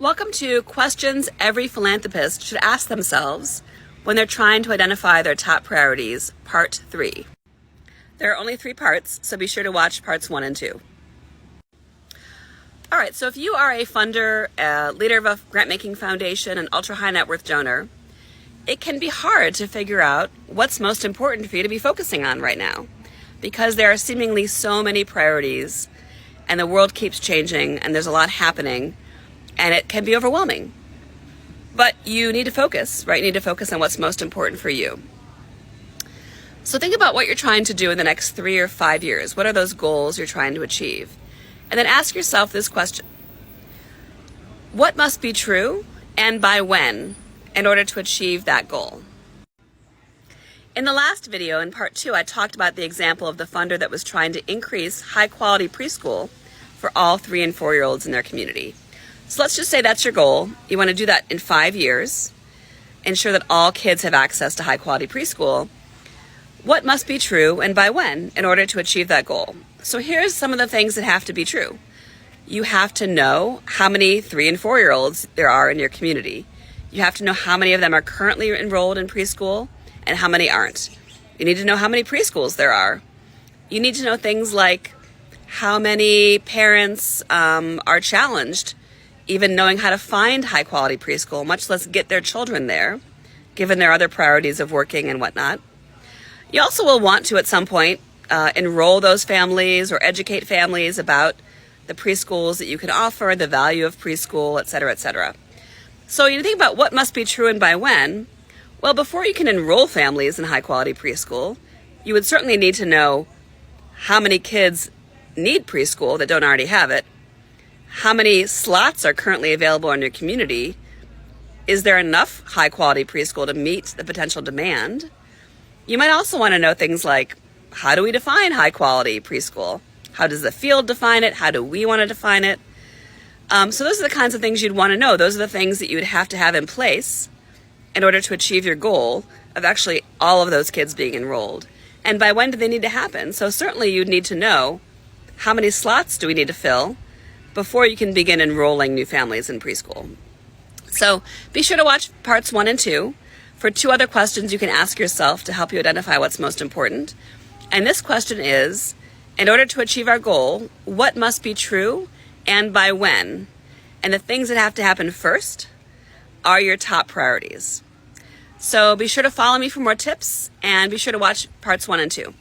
Welcome to questions every philanthropist should ask themselves when they're trying to identify their top priorities, part 3. There are only 3 parts, so be sure to watch parts 1 and 2. All right, so if you are a funder, a leader of a grant-making foundation, an ultra-high net worth donor, it can be hard to figure out what's most important for you to be focusing on right now, because there are seemingly so many priorities and the world keeps changing and there's a lot happening and it can be overwhelming. But you need to focus, right? You need to focus on what's most important for you. So think about what you're trying to do in the next 3 or 5 years. What are those goals you're trying to achieve? And then ask yourself this question: what must be true and by when in order to achieve that goal? In the last video, in part 2, I talked about the example of the funder that was trying to increase high-quality preschool for all 3 and 4-year-olds in their community. So let's just say that's your goal. You want to do that in 5 years, ensure that all kids have access to high-quality preschool. What must be true and by when in order to achieve that goal? So here's some of the things that have to be true. You have to know how many 3 and 4-year-olds there are in your community. You have to know how many of them are currently enrolled in preschool and how many aren't. You need to know how many preschools there are. You need to know things like how many parents are challenged even knowing how to find high quality preschool, much less get their children there, given their other priorities of working and whatnot. You also will want to, at some point, enroll those families or educate families about the preschools that you can offer, the value of preschool, et cetera, et cetera. So you think about what must be true and by when. Well, before you can enroll families in high quality preschool, you would certainly need to know how many kids need preschool that don't already have it. How many slots are currently available in your community? Is there enough high quality preschool to meet the potential demand? You might also want to know things like, how do we define high quality preschool? How does the field define it? How do we want to define it? So those are the kinds of things you'd want to know. Those are the things that you would have to have in place in order to achieve your goal of actually all of those kids being enrolled. And by when do they need to happen? So certainly you'd need to know how many slots do we need to fill before you can begin enrolling new families in preschool. So be sure to watch parts 1 and 2 for 2 other questions you can ask yourself to help you identify what's most important. And this question is, in order to achieve our goal, what must be true and by when? And the things that have to happen first are your top priorities. So be sure to follow me for more tips and be sure to watch parts 1 and 2.